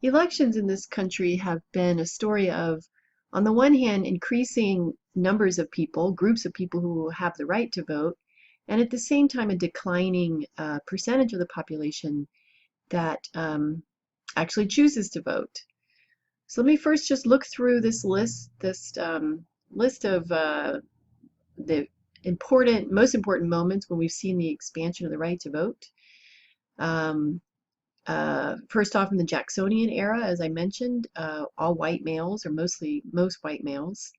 Elections in this country have been a story of, on the one hand, increasing numbers of people, groups of people who have the right to vote, and at the same time, a declining percentage of the population that actually chooses to vote. So let me first just look through this list of the most important moments when we've seen the expansion of the right to vote. First off, in the Jacksonian era, as I mentioned, all white males, or most white males.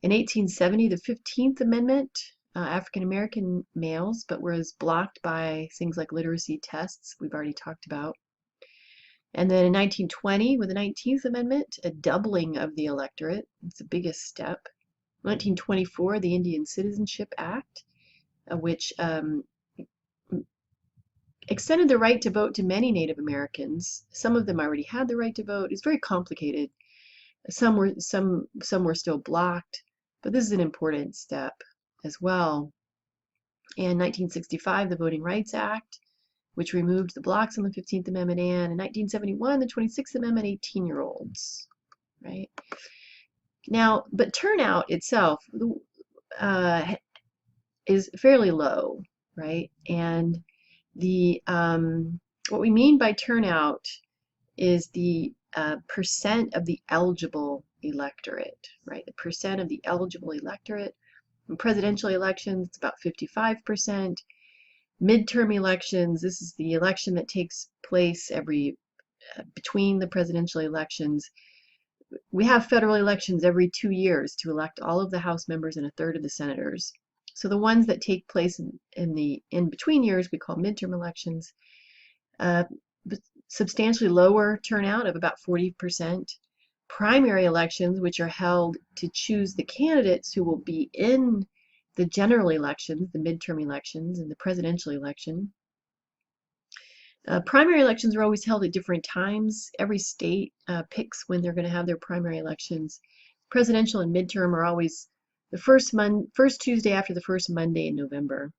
In 1870, the 15th Amendment, African American males, but was blocked by things like literacy tests we've already talked about. And then in 1920, with the 19th Amendment, a doubling of the electorate. It's the biggest step. 1924, the Indian Citizenship Act, which extended the right to vote to many Native Americans. Some of them already had the right to vote. It's very complicated. Some were still blocked, but this is an important step as well. In 1965, the Voting Rights Act, which removed the blocks on the 15th Amendment, and in 1971, the 26th Amendment, 18-year-olds, right? Now, but turnout itself is fairly low, right? And the what we mean by turnout is the percent of the eligible electorate, right? The percent of the eligible electorate. In presidential elections, it's about 55%. Midterm elections, this is the election that takes place between the presidential elections. We have federal elections every 2 years to elect all of the House members and a third of the senators. So the ones that take place in the in-between years we call midterm elections. Substantially lower turnout of about 40%. Primary elections, which are held to choose the candidates who will be in the general elections, the midterm elections, and the presidential election. Primary elections are always held at different times. Every state picks when they're going to have their primary elections. Presidential and midterm are always the first Tuesday after the first Monday in November.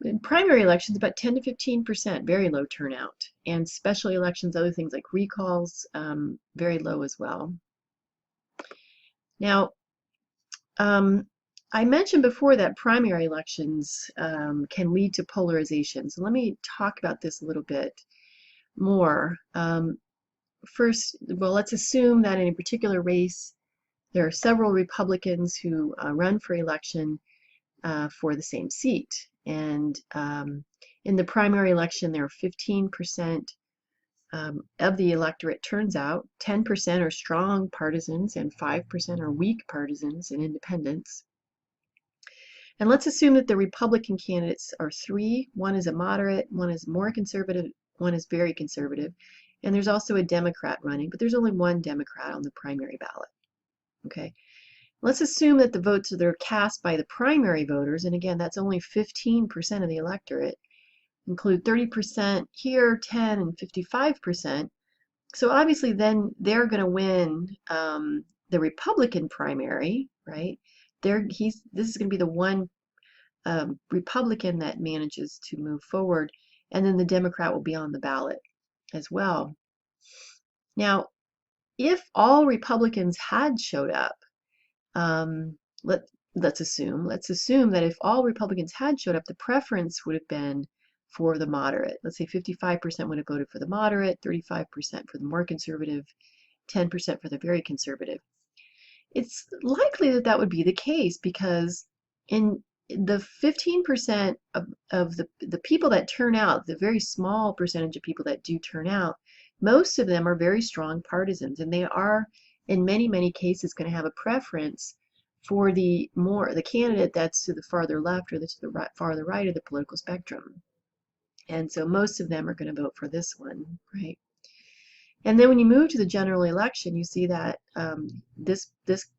In primary elections, about 10 to 15%, very low turnout. And special elections, other things like recalls, very low as well. Now, I mentioned before that primary elections can lead to polarization. So let me talk about this a little bit more. First, well, let's assume that in a particular race, there are several Republicans who run for election for the same seat. And in the primary election, there are 15% of the electorate turns out. 10% are strong partisans and 5% are weak partisans and independents. And let's assume that the Republican candidates are three. One is a moderate, one is more conservative, one is very conservative. And there's also a Democrat running, but there's only one Democrat on the primary ballot. Okay. Let's assume that the votes that are cast by the primary voters, and again, that's only 15% of the electorate, include 30% here, 10 and 55%. So obviously then they're going to win the Republican primary, right? This is going to be the one Republican that manages to move forward, and then the Democrat will be on the ballot as well. Now, if all Republicans had showed up, let's assume that if all Republicans had showed up, the preference would have been for the moderate. Let's say 55% would have voted for the moderate, 35% for the more conservative, 10% for the very conservative. It's likely that that would be the case because in the 15% of the people that turn out, the very small percentage of people that do turn out, most of them are very strong partisans, and they are in many cases going to have a preference for the candidate that's to the farther left or to the farther right of the political spectrum. And so most of them are going to vote for this one, right? And then when you move to the general election, you see that this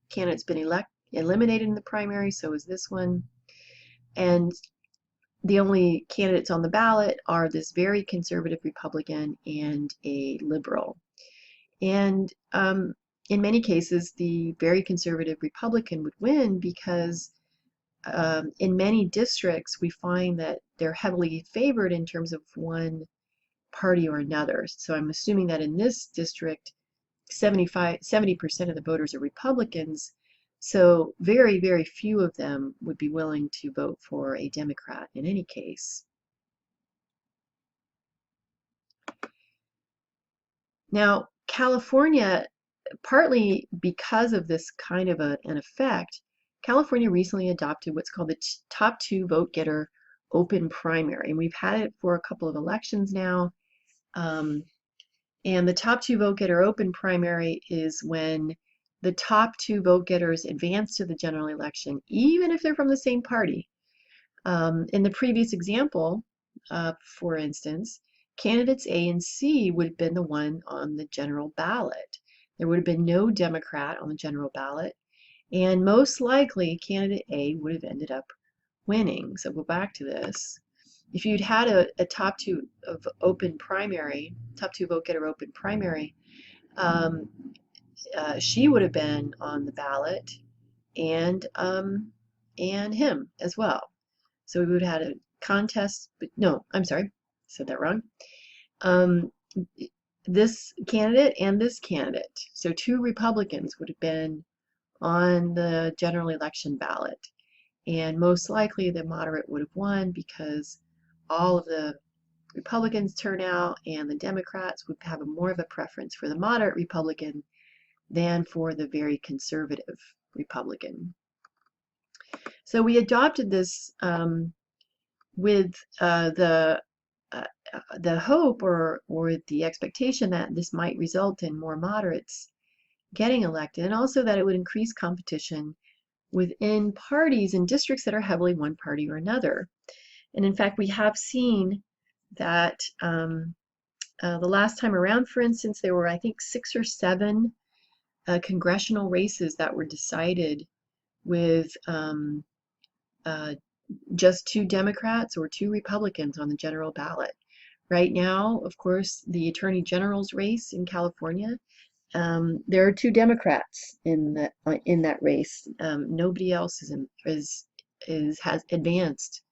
candidate's been eliminated in the primary, so is this one. And the only candidates on the ballot are this very conservative Republican and a liberal. And in many cases, the very conservative Republican would win because in many districts, we find that they're heavily favored in terms of one party or another. So I'm assuming that in this district, 70% of the voters are Republicans, so very, very few of them would be willing to vote for a Democrat in any case. Now, California, partly because of this kind of an effect, California recently adopted what's called the top two vote getter open primary, and we've had it for a couple of elections now. And the top two vote getter open primary is when the top two vote getters advance to the general election, even if they're from the same party. In the previous example, for instance, candidates A and C would have been the one on the general ballot. There would have been no Democrat on the general ballot, and most likely candidate A would have ended up winning. So go back to this. If you'd had a top two of open primary, top two vote getter open primary, she would have been on the ballot, and him as well. So we would have had a contest, but no, I'm sorry, said that wrong. This candidate and this candidate, so two Republicans would have been on the general election ballot, and most likely the moderate would have won because all of the Republicans turn out and the Democrats would have more of a preference for the moderate Republican than for the very conservative Republican. So we adopted this with the hope or the expectation that this might result in more moderates getting elected, and also that it would increase competition within parties in districts that are heavily one party or another. And in fact, we have seen that the last time around, for instance, there were, I think, 6 or 7 congressional races that were decided with just 2 Democrats or 2 Republicans on the general ballot. Right now, of course, the Attorney General's race in California, there are 2 Democrats in that race. Nobody else has advanced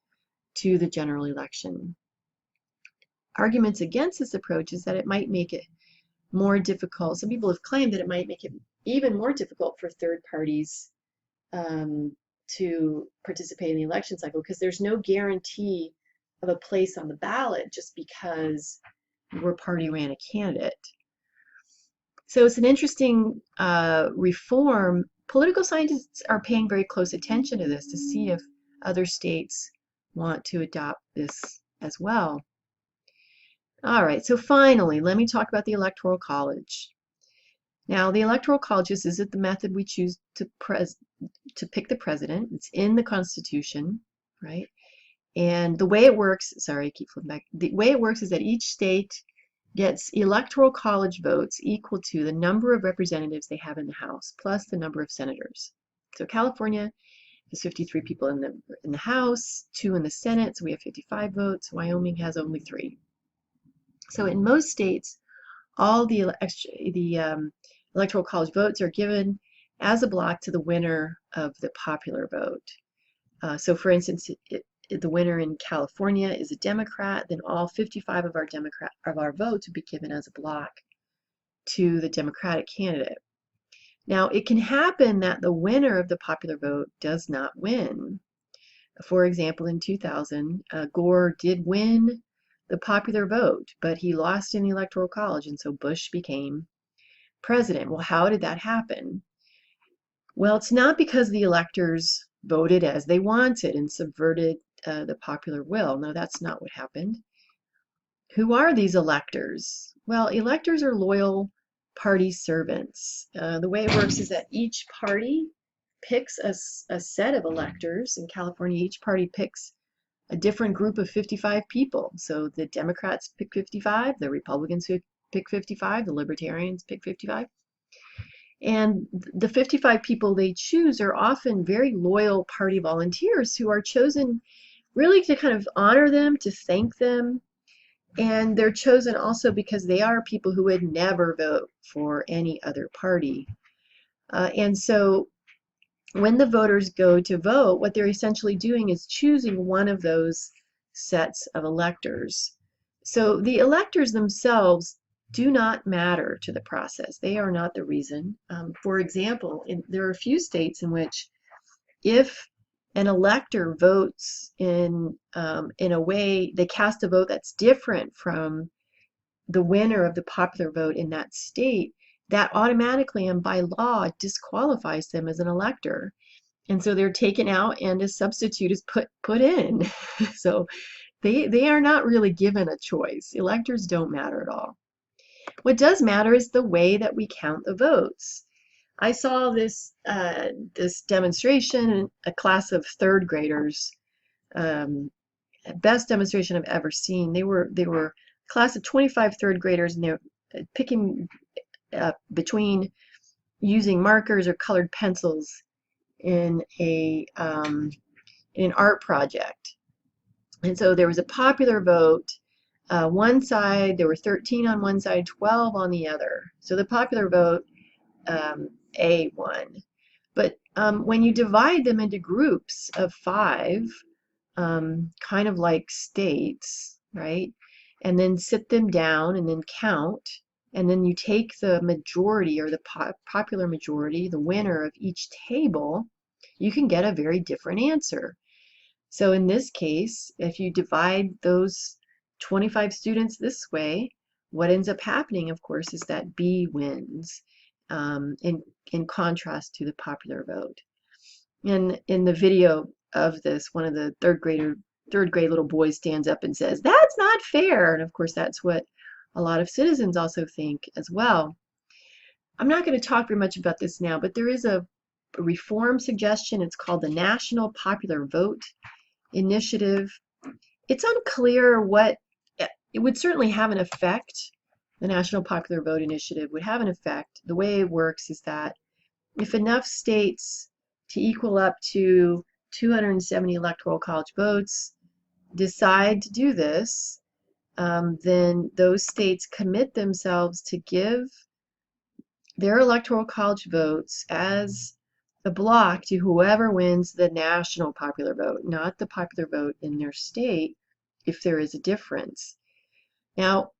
to the general election. Arguments against this approach is that it might make it more difficult. Some people have claimed that it might make it even more difficult for third parties to participate in the election cycle, because there's no guarantee of a place on the ballot just because your party ran a candidate. So it's an interesting reform. Political scientists are paying very close attention to this to see if other states want to adopt this as well. All right, so finally, let me talk about the Electoral College. Now, the Electoral College, this is the method we choose to pick the president. It's in the Constitution, right? And the way it works, sorry, I keep flipping back. The way it works is that each state gets Electoral College votes equal to the number of representatives they have in the House, plus the number of senators. So California has 53 people in the House, 2 in the Senate, so we have 55 votes. Wyoming has only 3. So in most states, all the Electoral College votes are given as a block to the winner of the popular vote. So for instance, the winner in California is a Democrat, then all 55 of our votes would be given as a block to the Democratic candidate. Now, it can happen that the winner of the popular vote does not win. For example, in 2000, Gore did win the popular vote, but he lost in the Electoral College, and so Bush became president. Well, how did that happen? Well, it's not because the electors voted as they wanted and subverted the popular will. No, that's not what happened. Who are these electors? Well, electors are loyal party servants. The way it works is that each party picks a set of electors. In California, each party picks a different group of 55 people. So the Democrats pick 55, the Republicans pick 55, the Libertarians pick 55. And the 55 people they choose are often very loyal party volunteers who are chosen really to kind of honor them, to thank them. And they're chosen also because they are people who would never vote for any other party. And so when the voters go to vote, what they're essentially doing is choosing one of those sets of electors. So the electors themselves do not matter to the process. They are not the reason. For example, there are a few states in which if an elector votes in a way, they cast a vote that's different from the winner of the popular vote in that state, that automatically and by law disqualifies them as an elector. And so they're taken out and a substitute is put in. So they are not really given a choice. Electors don't matter at all. What does matter is the way that we count the votes. I saw this demonstration, a class of third graders, best demonstration I've ever seen. They were a class of 25 third graders, and they were picking between using markers or colored pencils in an art project. And so there was a popular vote. One side, there were 13 on one side, 12 on the other. So the popular vote, A won. But when you divide them into groups of 5, kind of like states, right? And then sit them down and then count. And then you take the majority or the popular majority, the winner of each table, you can get a very different answer. So in this case, if you divide those 25 students this way, what ends up happening, of course, is that B wins, in contrast to the popular vote. And in the video of this, one of the third grade little boys stands up and says, "That's not fair." And of course, that's what a lot of citizens also think as well. I'm not going to talk very much about this now, but there is a reform suggestion. It's called the National Popular Vote Initiative. It's unclear what it would certainly have an effect. The National Popular Vote Initiative would have an effect. The way it works is that if enough states to equal up to 270 electoral college votes decide to do this, then those states commit themselves to give their electoral college votes as a block to whoever wins the national popular vote, not the popular vote in their state, if there is a difference. Now,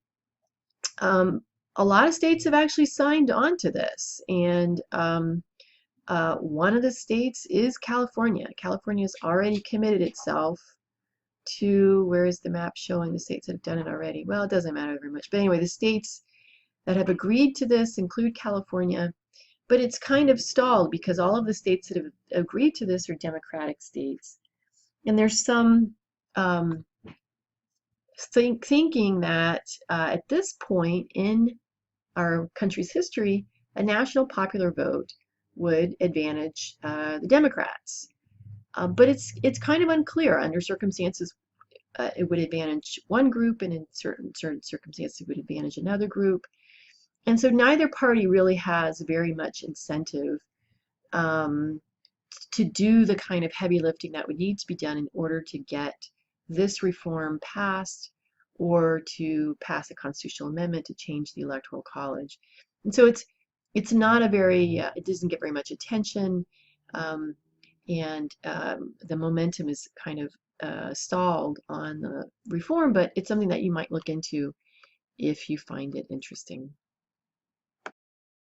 a lot of states have actually signed on to this, and one of the states is California. California has already committed itself to, where is the map showing the states that have done it already? Well, it doesn't matter very much. But anyway, the states that have agreed to this include California, but it's kind of stalled because all of the states that have agreed to this are Democratic states. And there's some thinking that at this point in our country's history, a national popular vote would advantage the Democrats. But it's kind of unclear. Under circumstances, it would advantage one group, and in certain circumstances, it would advantage another group. And so neither party really has very much incentive to do the kind of heavy lifting that would need to be done in order to get this reform passed or to pass a constitutional amendment to change the Electoral College. And so it's not a very, it doesn't get very much attention, and the momentum is kind of stalled on the reform, but it's something that you might look into if you find it interesting.